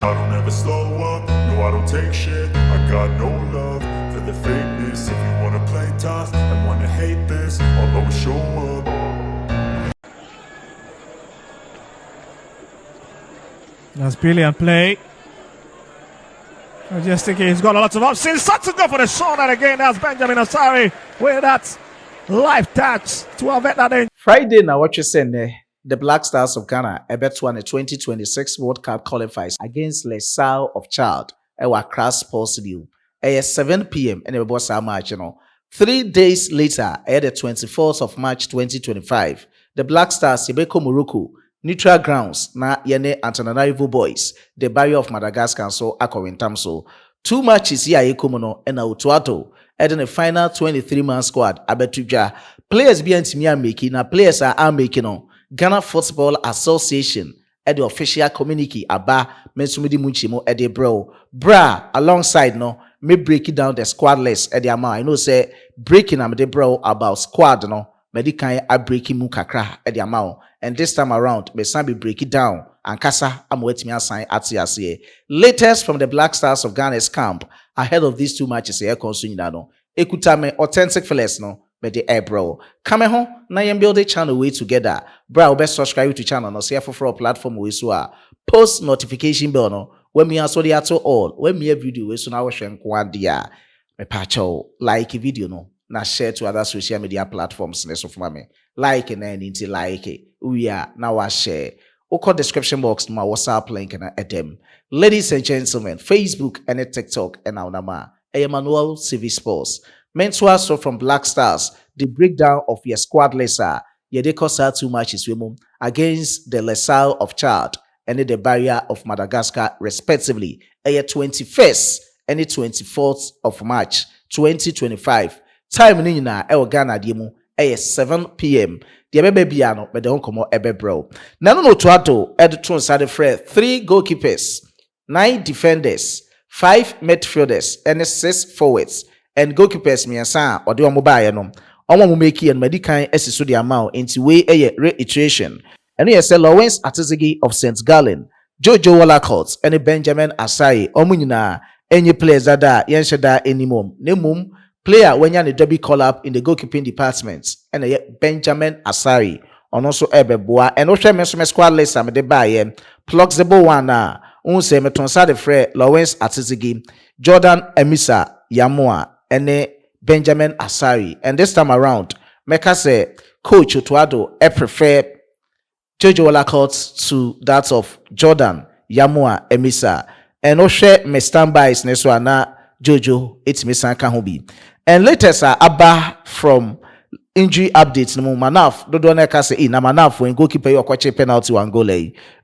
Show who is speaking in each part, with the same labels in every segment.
Speaker 1: I don't ever slow up, no I don't take shit. I got no love for the fakeness. If you wanna play tough and wanna hate this, I'll always show up.
Speaker 2: That's brilliant play. Majestic, he's got a lot of options. Such a go for the shot, and again that's Benjamin Asari with that life touch to avert that in.
Speaker 3: Friday now, what you saying? The Black Stars of Ghana bet won the 2026 World Cup qualifiers against LaSalle of Chad. Accra Sports Stadium. 7 p.m. and it was our match, 3 days later, the 24th of March 2025, the Black Stars Ibeko Morocco neutral grounds na yene Antananarivo Boys, the barrier of Madagascar so akowintam so 2 matches here yekomono and Utuato and the final 23-man squad abetuja players be antimi making na players are making on Ghana Football Association at the official communique aba mensumidi munchimo at the bra alongside no me break it down the squad list at the amount I know say breaking am the bro about squad no medikai a breaking mu kakra at the amount and this time around me san be break it down and kasa am wetimi assign atiase latest from the Black Stars of Ghana's camp ahead of these 2 matches here consume no ekutame authentic fellas no but the bro come home na yem build a channel way together bro best subscribe to channel no see for platform we so post notification bell no when me also the at all when me video we so na we hwen kwa dia me pacho like video no na share to other social media platforms na so for me like na nti like we are now wa share oko description box my WhatsApp link na edem ladies and gentlemen Facebook and TikTok and now na Emmanuel CV Sports mentor so from Black Stars, the breakdown of your squad lesser, ye cost 2 matches against the LaSalle of Chad and the barrier of Madagascar, respectively, a 21st and the 24th of March 2025. Time in Ghana dimu a 7 p.m. The Biano, but don't come ebe bro. Nano Tuato, Editron Sade Fred, 3 goalkeepers, 9 defenders, 5 midfielders, and 6 forwards. And goalkeepers miasa or the mobile no omo make and medical esiso the amount into way a reiteration and yes Lawrence Atizigi of St. Gallen Jojo Wallacott and Benjamin Asai omunyina any players that yen shada anymore nemum player when you derby call up in the goalkeeping departments and Benjamin Asari on also ebeboa and oshe mesome squad list am de buy flexible one na unse metonsa de frɛ Lawrence Atizigi Jordan Emisa Yamoa and Benjamin Asari. And this time around, Meka say Coach Otuado prefer Jojo Wallacott to that of Jordan Yamoa Emisa. And Oshe me standby is Neswana Jojo Itmisa Kahubi. And latest Abba from injury updates no manaf dodo na ka say na manaf when goalkeeper you kwache penalty one goal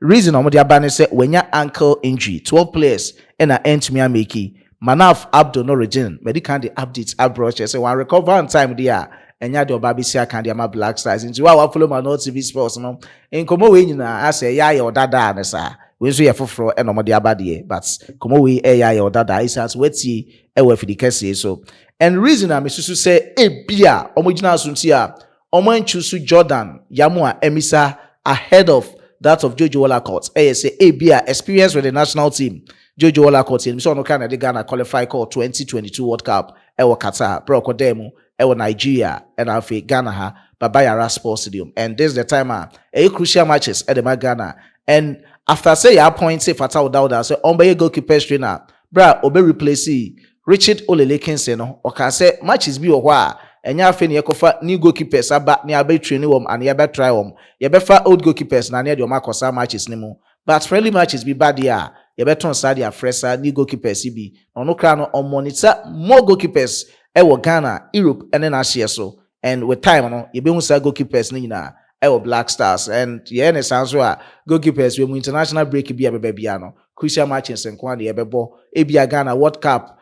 Speaker 3: reason omo dia ban say when your ankle injury 12 players and a entimi ameki Manaf Abdo no region medical the updates abroad say one recover on time there enya the obabisia kan the ama Black Stars into wa follow my not TV Sports no in komo we nyina ase ya ya odada na sa we so ye foforo e no mo de abade but komo we ya ya odada is as weti e we fidi kese so and reason am susu say e bia omogina asunti a omanchusu Jordan Yamoa Emisa ahead of that of Jojo Wallacott say e bia experience with the national team Jojo Wallacott in so no kind of the Ghana qualify call 2022 World Cup ewo Qatar bro kodemu ewo Nigeria and afi Ghana ha Babayara Sports Stadium and this the time a crucial matches at the Ghana and after say your point say Fatah Dauda say onbe goalkeeper trainer bra obe replace Richard Olelekinse no o ka say matches bi wo a enya afi ne yakofa new goalkeepers aba ne abe train wom and ye be try wom ye be fa old goalkeepers na ne de o makosa matches ne mu but friendly matches be bad here you better on Sadia Fresa, new goalkeepers, CB. On no crown on monitor more goalkeepers, ewo Ghana, Europe, and then Asia so. And with time, no, you be on goalkeepers, Nina, ewo Black Stars, and yeah, and sounds right. Goalkeepers, we international break be a babyano. Crucial matches and Kwani Ebebo, Abia Ghana World Cup.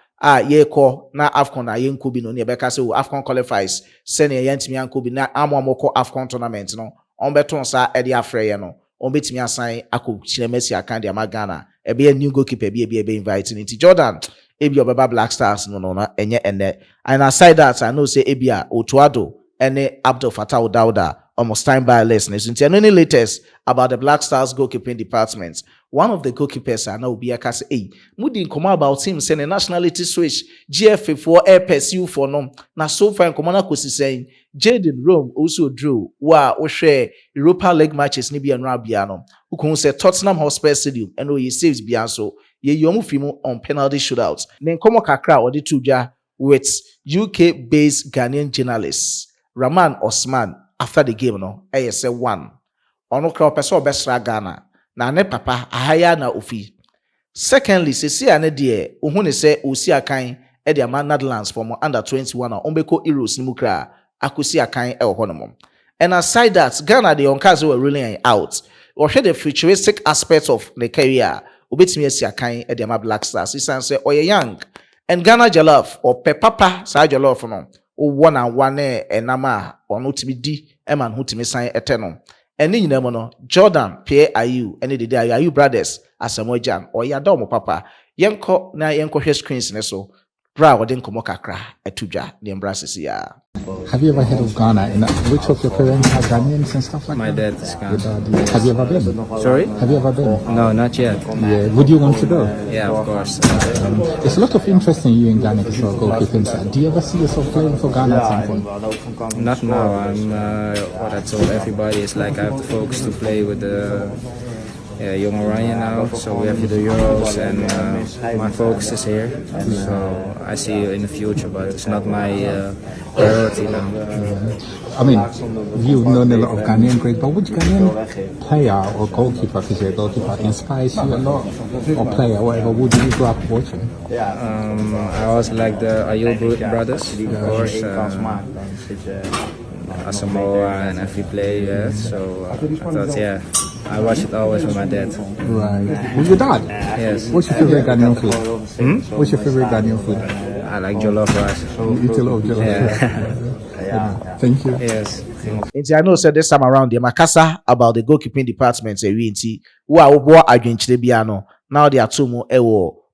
Speaker 3: Ye ko na AFCON na yen kubi no ne beka se AFCON qualifies. Send ye yentimi an kubi na amwamoko AFCON tournament no. On beton sa e de afre no. On betimi asan akọ Chinemesi akan de Ghana. Ebe a new goalkeeper be inviting into Jordan ebi obeba Black Stars no enye ene and aside that I know say ebia Otuado ene Abdul Fatah Dauda almost time by listeners. Into any latest about the Black Stars goalkeeping department. One of the goalkeepers I know be a case. Hey, Moody come about him saying nationality switch GFA for air pursue for no. Now so far Commander Kosi saying Jaden Rome also drew we share Europa League matches nibi and Rabiano. Who can say Tottenham Hotspur Stadium and he saves Bianso. Ye yomu fimu on penalty shootouts. Then come kakra or the tuja with UK based Ghanaian journalist Rahman Osman after the game no. say one. Ono kra person obesra Ghana. Na ne papa ahaya na ofi. Secondly, se ane de ohun ne se osi akan e de ama Netherlands from under 21 ombeko Euros ni mukra akosi akan e honomom. And aside that, Ghana the onkaze were ruling out. Or share the futuristic aspects of the career. Obetimi esi akan e de ama Black Stars. Isan say oye young and Ghana jollof or pepapa sa jollof no. O one and one enama ono timi di e man hu timi san eteno. And in no Jordan, Pierre Ayu, and the day Ayu brothers as a mojan or Yadomo papa. Yanko na yanko his screens neso. Bra or didn't come kakra etuja the embraces ya.
Speaker 4: Have you ever heard of Ghana? And which of your parents are Ghanaians and stuff like
Speaker 5: My
Speaker 4: that?
Speaker 5: dad is Ghanaian.
Speaker 4: Have you ever been?
Speaker 5: Sorry?
Speaker 4: Have you ever been?
Speaker 5: No, not yet.
Speaker 4: Yeah. Would you want to go?
Speaker 5: Yeah, of course.
Speaker 4: There's a lot of interest in you in Ghana because you're a goalkeeping side. Do you ever see yourself playing for Ghana at some point?
Speaker 5: Not now. I'm what I told everybody is like I have to focus to play with the young Orion now. So we have to do Euros and my focus is here. So I see you in the future, but it's not my priority now.
Speaker 4: I mean, you've known a lot of Ghanaian great, but which Ghanaian player or goalkeeper, because you're a goalkeeper, inspires you a lot? Or player, whatever, would you grow up watching?
Speaker 5: I also like the Ayew brothers, of course. Asamoah and every play, yeah. So I thought, I watch it always with my dad.
Speaker 4: Right. With your dad?
Speaker 5: Yes.
Speaker 4: What's your favorite Ghanaian food? What's your favorite Ghanaian food?
Speaker 5: I like jollof rice.
Speaker 4: You eat a lot of jollof rice. Yeah. Thank you.
Speaker 5: Yes.
Speaker 3: I know said this time around the Makasa about the goalkeeping department who are biano. Now they are two more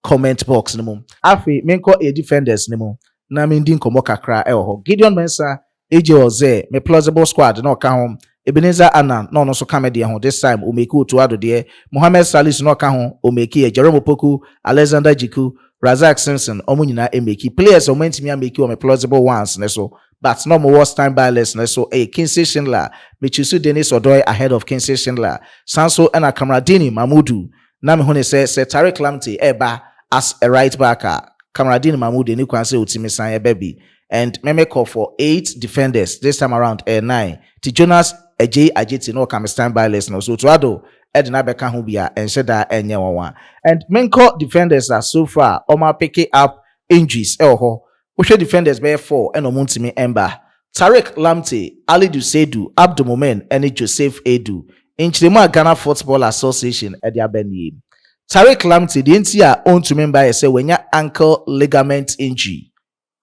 Speaker 3: comment box nimo. Afi menko a defenders nimo. Na mindin komo kakra Gideon Mensah AJ Oze, me plausible squad, no kahom. Ebenezer Annan, no so comedy hon. This time, Umeku to ado de. Mohamed Salis no kahom, Omeki, Jerome Opoku, Alexander Jiku, Razak Simpson, Omunina Emeki. Players omentimi ameki o me plausible ones, neso. But no more time by less, neso. Kinsey Schindler, Michisu Dennis Odoy ahead of Kinsey Schindler. Sanso and Kamradini Mamudu. Nami hone se Tariq Lamptey, eba as a right backer. Kamradini Mamudu, ni kwanse utimi san baby. And me call for 8 defenders this time around 9. Ti Jonas Ejay Ajiti no come stand by less no. So to ado Edna Beka Hubia and Sheda and Yawa. And men call defenders are so far Oma picking up injuries. Which defenders bear 4 and Omuntimi Emba. Tariq Lamptey, Ali Dusedu, Abdulmomen, and Joseph Edu. In Chilima Ghana Football Association at the Abeni. Tariq Lamptey, the entire own to member say when your ankle ligament injury.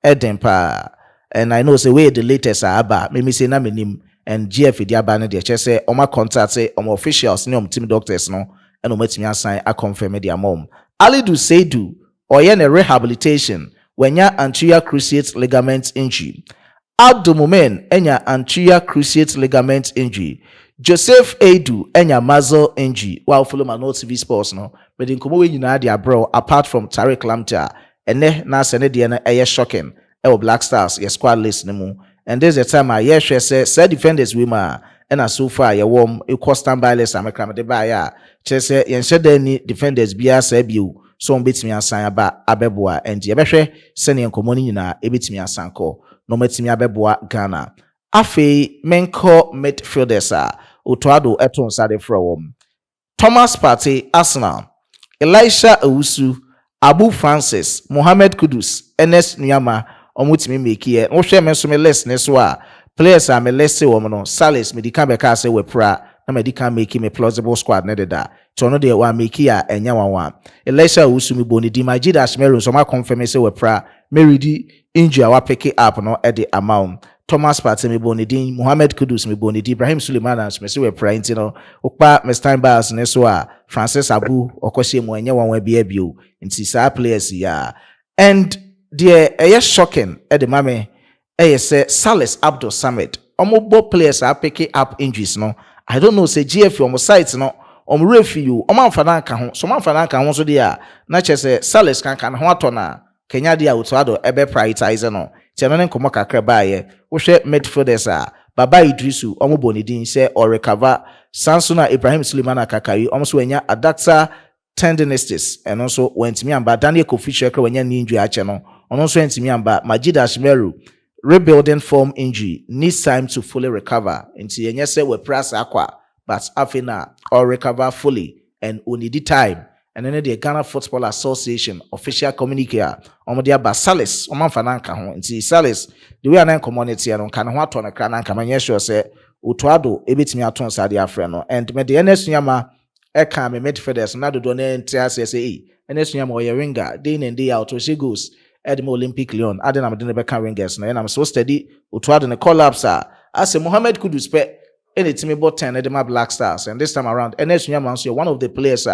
Speaker 3: Edempa, and I know say where the latest are about. Me say na menim and GF di abane de che say oma contact say oma officials ne team doctors no and omatimi assign a confirm their mom. Ali Dusedu oye na rehabilitation when ya anterior cruciate ligament injury. Abdulmomen enya anterior cruciate ligament injury. Joseph Edu enya muscle injury. While follow my notes TV sports no, but in komo we nyina dia bro apart from Tariq Lamptey. And na sene de na aye shocking Black Stars your squad list nemu and there's a time I say defenders we ma and so far your warm e cost stand by list am kram de ba ya che say yen shede ni defenders bia sa biu so betimi asan aba abeboa and ye behwe sene enkomo ni nyina e betimi asan ko no metimi abeboa Ghana afi menko midfielders otoado eton sade from Thomas Partey Arsenal, Elisha Owusu, Abu Francis, Mohamed Kudus, Enes Nyama, Omutimi Mekie, Oshe Mensume less Neswa, players are me less say woman, Salis, Medica Becase we pra, na Medica make him a plausible squad nededa. Tono de wa Mekia and Yawa. Elisha Usumi Boni di Majida Shmeru, so my confirmation we pra, Meridi, injure wa pick it up no at the amount. Thomas Partey me boni di, Mohamed Kudus me boni di, Ibrahim Suleiman and me pra intino, Okpa me Stein Bars Neswa, Francis Abu, Okoshi Mwenye wan be ebio, inti sa players ya. And the shocking at the mame, say Salis Abdul Samad, Omo players are picking up injuries no. I don't know say GF on site no. Refi you. Oman fananka ho. So man fananka ho so dia. Na che say Salis kan ho atona. Kenya dia utuado ebe prioritize no. Ti no nkomo kakra ba ye. Wo hwe midfielders a Baba Idrisu omo bonidin say or recover Sansuna Ibrahim Suleiman Akakayi omo so enya adductor tendinitis and also wentimi amba Daniel Kofi Shekra wenya knee injury ache no ono so wentimi amba Majid Ashmeru rebuilding form injury needs time to fully recover until yenye say we press aqua but afina or recover fully and we need time and then the Ghana Football Association official communique omo dia ba Salis omo fananka ho until Salis the way an community no kan ho ato na kra na kan manye sure say Utuado ebetimi aton sa dia frɛ no and me the NSUama eka me midfielders na dodo na ntia say NSUama o ye winger day in day out o she goes Edmo Olympic Lyon adena me de beka wingers no na so steady Utuado ne collapse as Mohamed Kudus pe enetimi ball 10 edema Black Stars and this time around NSUama so one of the players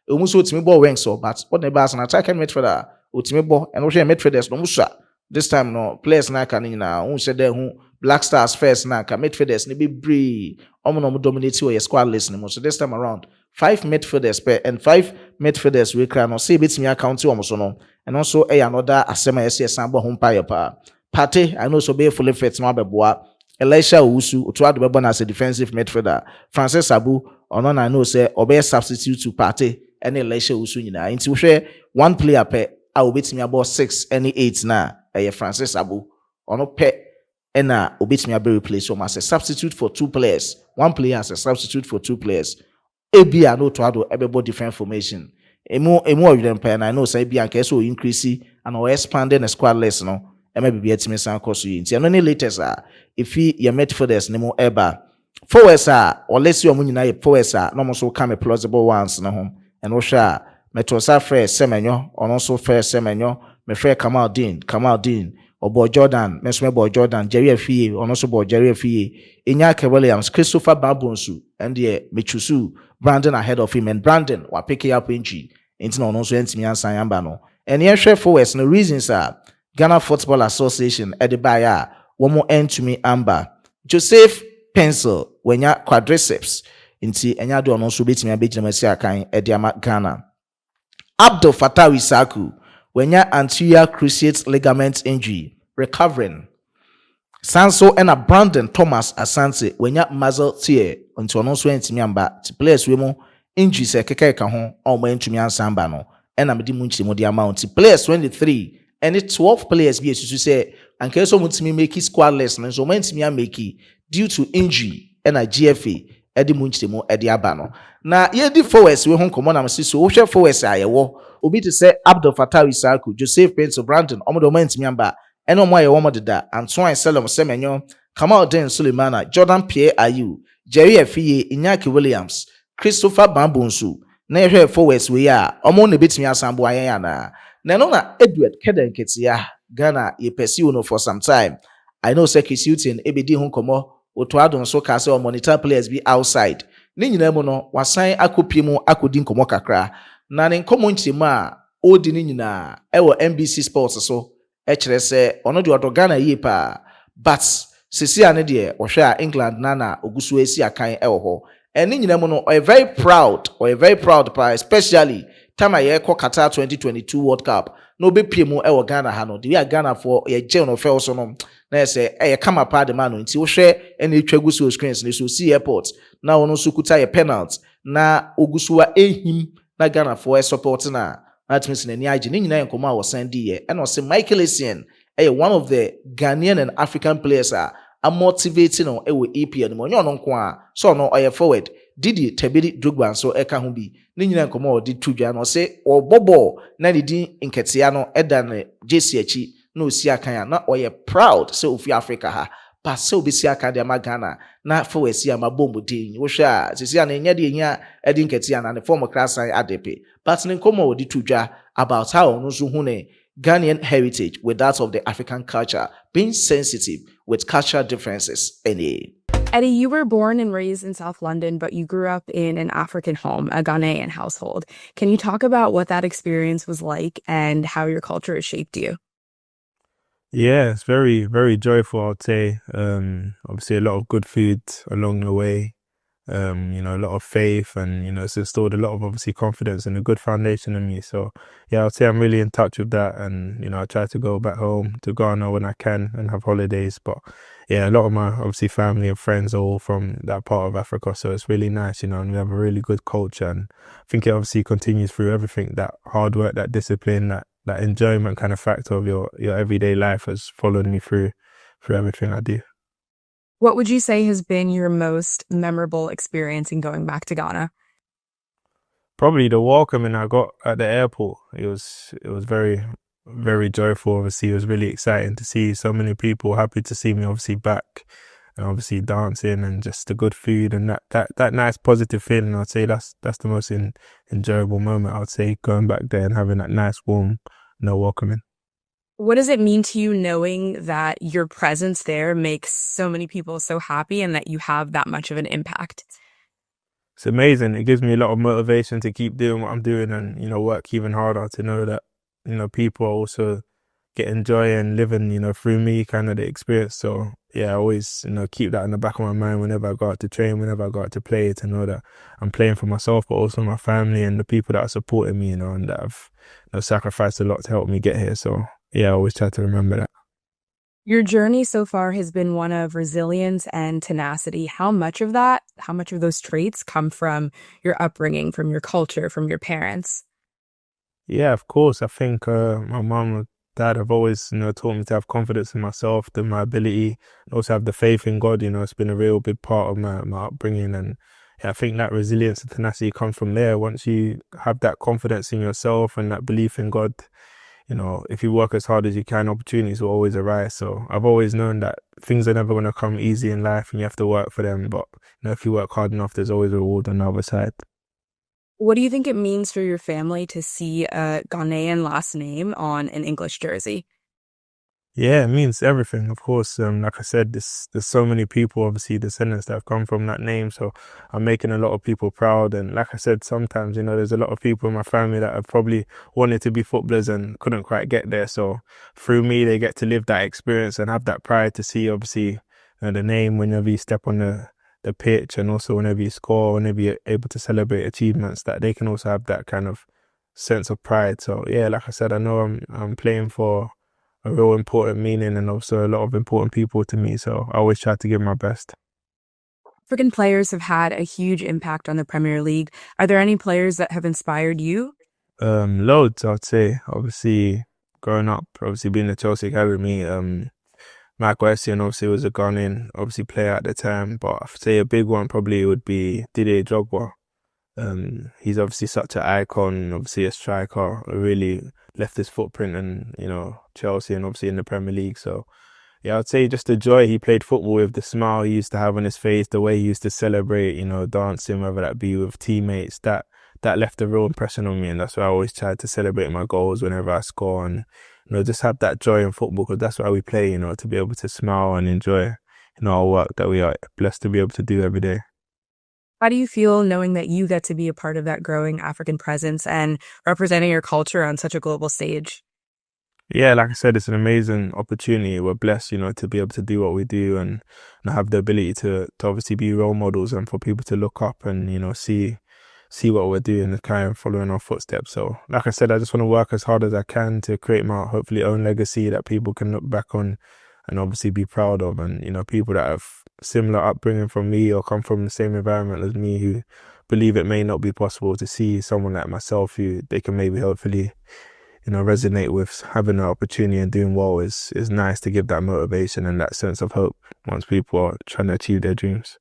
Speaker 3: omuso otimi ball wing so but what the bas na attacking midfielder otimi ball and we midfielders no musa this time no players na kan na won say there who Black Stars first na ka midfielders ni be bree omo dominate your squad list no so this time around 5 midfielders per and 5 midfielders we can no say betimi account omo so no and also another asema yes sambo home pa Pate I know so be fully fit no abeboa Elisha Owusu Otuado be born as a defensive midfielder Francis Abu ono na know say obey substitute to Pate and Elisha Owusu nyina nti we hwe one player per a obetimi about 6 any 8 na Francis Abu ono pe ena obetimi abe replace so as a substitute for 2 players one player as a substitute for 2 players ebia no Otuado ebebo different formation emu of them pe and I know say ebia nke so increase and or expanding the squad list no maybe be atimi san course yi nti no ne latest if ye midfielders ne mo eba forwards or let's see omo nyina ye forwards no mo so come plausible ones no ho and wo hwa metosa fresh semenyo ono so fresh semenyo me frɛ Kamaldeen Obo Jordan mesome Bo Jordan Jerry Afie ono so Bo Jerry Afie Inyake Williams Christopher Babonsu and the Mechusu Brandon ahead of him and Brandon wa pick up injury into no so entimi ansan yamba no and ye hwɛ forwards no reasons Ghana Football Association edibaya womo entumi amba Joseph Pencil wenya quadriceps inti enya do ono so betimi abegyina masi akan ediama Ghana Abdul Fattah Isaku wenya anterior cruciate ligament injury recovering Sanso and a Brandon Thomas Asante wenya muscle tear until ono so entimi amba ti players we mo injury se keka ho o mo entumi ansamba no and am di munchi mo di amount players 23 and 12 players be to say and case mutimi make squad list no so mentimi make due to injury and a GFA edi munchi mo edi aba no na ye di forwards we ho komo na msi so wo hwe forwards ayewo obi to say Abdul Fattah Isaku Joseph Pencil Brandon omo mentimi amba and omo ayewo mo deda Antoine Selom Semenyo Kamaldeen Suleimana Jordan Pierre Ayew Jerry Afie Inyake Williams Christopher Babonsu na ye hwe forwards we omo na betimi asambo ayen na na Edward Keden Nketiah Ghana ye pursue no for some time I know Sekisutin ebedi ho komo Otuado so ka say o monitor players be outside ni nyina mu no wasan akopiem akodi nkomo kakra na ne nkomo nchemu a odi ni nyina ewo NBC Sports so e kire se ono de odo Ghana yi pa but sisi ane de wo hwe a England na ogusu esi akan ewo ho eni nyina mu no o very proud pa especially time aye ko Qatar 2022 World Cup no be piemu ewo Ghana ha no de Ghana for ye je no fe so no na say e kama pa de man no nti wo hwe ene etwa gusu screens ne so see airport na wono so kuta ye penalty na ogusuwa ehim na Ghana for support na that means na ni age ni nyina enkomo a wo sandi ye and o say Michael Essien one of the Ghanaian and African players are motivating no ewo EPL no onyo no nko a so no oye forward Didi Tebidi Drogba so eka ho bi ni nyina enkomo o di tudwa no say o bobo na ni di Nketiah no eda na JC achi na osi akan na oye proud say ofi Africa ha pa say obesi akan de Ghana na for wesi ama bombo din wo hwe a sisi na nya de nya edi Nketiah na ne form krasan adepe but ni enkomo o di tudwa about how no so hu ne Ghanaian heritage with that of the African culture, being sensitive with cultural differences.
Speaker 6: Eddie, you were born and raised in South London, but you grew up in an African home, a Ghanaian household. Can you talk about what that experience was like and how your culture has shaped you?
Speaker 7: Yeah, it's very, very joyful, I'd say. Obviously a lot of good food along the way. A lot of faith and, it's installed a lot of obviously confidence and a good foundation in me. So yeah, I'd say I'm really in touch with that. And, I try to go back home to Ghana when I can and have holidays. But yeah, a lot of my obviously family and friends are all from that part of Africa. So it's really nice, and we have a really good culture. And I think it obviously continues through everything, that hard work, that discipline, that enjoyment kind of factor of your everyday life has followed me through everything I do.
Speaker 6: What would you say has been your most memorable experience in going back to Ghana?
Speaker 7: Probably the welcoming I got at the airport. It was very, very joyful. Obviously, it was really exciting to see so many people happy to see me obviously back, and obviously dancing and just the good food and that nice positive feeling. I'd say that's the most enjoyable moment. I'd say going back there and having that nice warm, welcoming.
Speaker 6: What does it mean to you knowing that your presence there makes so many people so happy and that you have that much of an impact?
Speaker 7: It's amazing. It gives me a lot of motivation to keep doing what I'm doing and, work even harder to know that, people are also getting joy and living, through me kind of the experience. So yeah, I always, keep that in the back of my mind whenever I go out to train, whenever I go out to play, to know that I'm playing for myself, but also my family and the people that are supporting me, and that have, sacrificed a lot to help me get here. So yeah, I always try to remember that.
Speaker 6: Your journey so far has been one of resilience and tenacity. How much of those traits come from your upbringing, from your culture, from your parents?
Speaker 7: Yeah, of course. I think my mum and dad have always, taught me to have confidence in myself, in my ability, and also have the faith in God. It's been a real big part of my upbringing, and yeah, I think that resilience and tenacity comes from there. Once you have that confidence in yourself and that belief in God, if you work as hard as you can, opportunities will always arise. So I've always known that things are never going to come easy in life, and you have to work for them. But if you work hard enough, there's always a reward on the other side.
Speaker 6: What do you think it means for your family to see a Ghanaian last name on an English jersey?
Speaker 7: Yeah, it means everything, of course. Like I said, there's so many people, obviously, descendants that have come from that name. So I'm making a lot of people proud. And like I said, sometimes, there's a lot of people in my family that have probably wanted to be footballers and couldn't quite get there. So through me, they get to live that experience and have that pride to see, obviously, the name whenever you step on the pitch, and also whenever you score, whenever you're able to celebrate achievements, that they can also have that kind of sense of pride. So yeah, like I said, I know I'm playing for a real important meaning and also a lot of important people to me. So I always try to give my best.
Speaker 6: African players have had a huge impact on the Premier League. Are there any players that have inspired you?
Speaker 7: Loads, I'd say. Obviously, growing up, obviously being the Chelsea Academy, Michael Essien obviously was a Ghanaian, obviously player at the time. But I'd say a big one probably would be Didier Drogba. He's obviously such an icon, obviously a striker, really left his footprint in, Chelsea and obviously in the Premier League. So yeah, I'd say just the joy he played football with, the smile he used to have on his face, the way he used to celebrate, dancing, whether that be with teammates, that left a real impression on me. And that's why I always try to celebrate my goals whenever I score and, just have that joy in football, because that's why we play, to be able to smile and enjoy, our work that we are blessed to be able to do every day.
Speaker 6: How do you feel knowing that you get to be a part of that growing African presence and representing your culture on such a global stage?
Speaker 7: Yeah, like I said, it's an amazing opportunity. We're blessed, to be able to do what we do and have the ability to obviously be role models and for people to look up and, see what we're doing and kind of following our footsteps. So like I said, I just want to work as hard as I can to create my hopefully own legacy that people can look back on and obviously be proud of. And, people that have similar upbringing from me or come from the same environment as me who believe it may not be possible, to see someone like myself who they can maybe hopefully, resonate with having an opportunity and doing well is nice to give that motivation and that sense of hope once people are trying to achieve their dreams.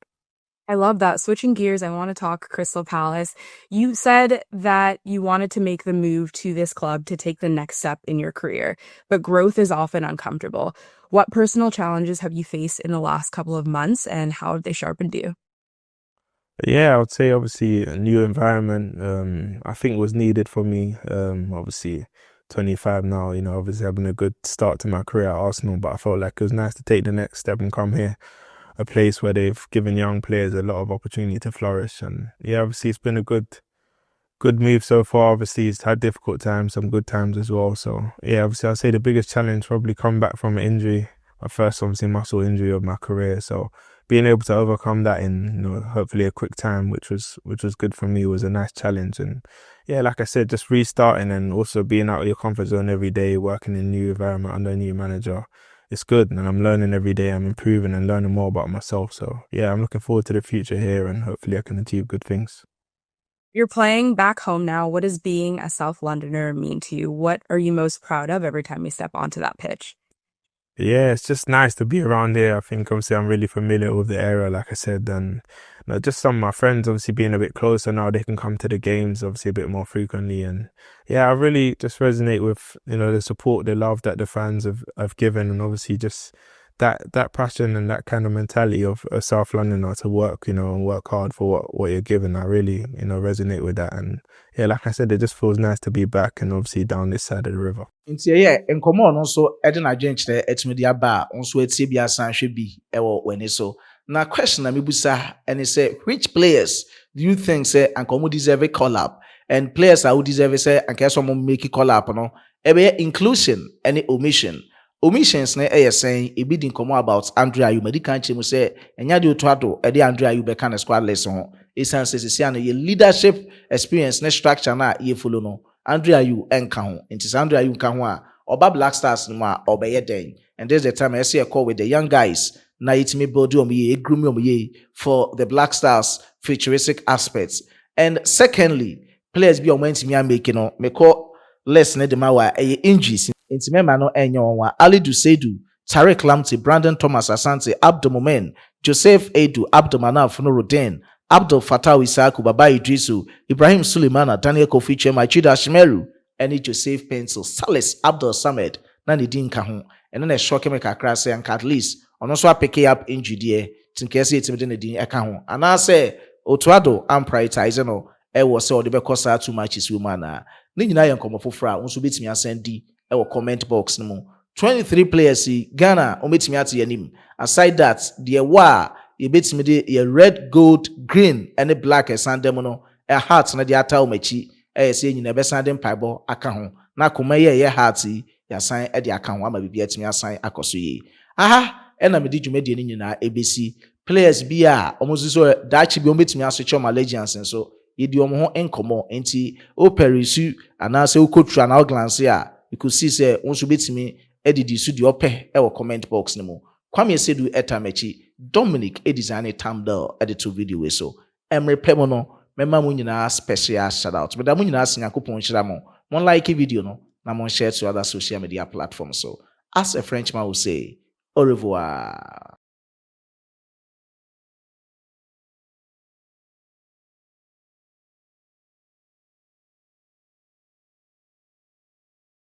Speaker 6: I love that. Switching gears, I want to talk Crystal Palace. You said that you wanted to make the move to this club to take the next step in your career, but growth is often uncomfortable. What personal challenges have you faced in the last couple of months and how have they sharpened you?
Speaker 7: Yeah, I would say obviously a new environment, I think was needed for me. Obviously 25 now, obviously having a good start to my career at Arsenal, but I felt like it was nice to take the next step and come here, a place where they've given young players a lot of opportunity to flourish. And yeah, obviously it's been a good good move so far. Obviously, he's had difficult times, some good times as well. So yeah, obviously, I'd say the biggest challenge probably come back from an injury, my first obviously muscle injury of my career. So being able to overcome that in hopefully a quick time, which was good for me, was a nice challenge. And yeah, like I said, just restarting and also being out of your comfort zone every day, working in a new environment under a new manager. It's good, and I'm learning every day. I'm improving and learning more about myself. So yeah, I'm looking forward to the future here, and hopefully I can achieve good things.
Speaker 6: You're playing back home now. What does being a South Londoner mean to you? What are you most proud of every time you step onto that pitch?
Speaker 7: Yeah, it's just nice to be around here. I think obviously I'm really familiar with the area, like I said, and just some of my friends obviously being a bit closer now, they can come to the games obviously a bit more frequently. And yeah, I really just resonate with the support, the love that the fans have given, and obviously just that passion and that kind of mentality of a South Londoner to work, and work hard for what you're given. I really resonate with that. And yeah, like I said, it just feels nice to be back and obviously down this side of the river.
Speaker 3: Nti ɛyɛ nkɔmɔ no nso ɛde n'adwene kyerɛ ɛtumi de aba a nso etie bi asan hwɛ bi ɛwɔ w'ani so. Na question na mebusa ɛne sɛ, which players do you think say anka ɔmo deserve a call up, and players a wo deserve say anka ɛsɛ ɔmo make call up no ɛbɛyɛ inclusion ɛne omission. Omissions na ɛyɛ sɛn ebi di nkɔmɔ about Andre Ayew. Madi kan kyerɛ mu sɛ ɛnya de oto ado ɛde Andre Ayew bɛka ne squad list ho. Esan sɛ sisi ano yɛ leadership experience ne structure na yɛ follow no. Andre Ayew nka ho. Nti sɛ Andre Ayew nka ho a ɔba Black Stars no mu a ɔbɛyɛ den. And this is the time I see a call with the young guys. Na yɛtumi build ɔmo yie, groom ɔmo yie for the Black Stars futuristic aspects. And secondly, players bi ɔmo ntumi amake no, me call less ne de ma wa ɛyɛ injuries. Nti mema no enye onwa Ali Duseidu, Tariq Lamptey, Brandon Thomas Asante, Abdul Momen, Joseph Edu, Abdul Manaf Nuruddin, Abdul Fattah Isaku, Baba Idrisu, Ibrahim Suleimana, Daniel Kofi Chema, Chida Shimeru, and Joseph Pencil, Salis Abdul Samed, Nani Din Kahun, and then a shock me kakra say and at least on also pick up injury there, Tinkesi Timidin Din Ekahun. And I say Otuado am prioritizing no was so the bekosa too much is woman. Nina yan come for fra, unso bit me asendi. Our comment box no more. 23 players see Ghana ometimi ate yanim. Aside that, the wa you bet me the red, gold, green, and a black sandem no a heart na the ata omachi say nyina be sandem paibo aka ho. Na koma ye hearty ya sign e the aka ho ama bibia timi asan akoso yi. Aha, e na me di dwumadi ni nyina ebesi players bi a omoziso dachi bi ometimi asocho ma legends nso yedi omo ho enkomo enti o perisu anase o kotra na o glance a you could see say once you me edidi su di ope e comment box ni mo. Kwame Sedu etamechi Dominic e design thumbnail edit to video we so. Emre pemo no mema mo nyina special shout out. But da mo nyina sinyakopon hira mo. Mon like video no na mon share to other social media platforms so. As a Frenchman will say, au revoir.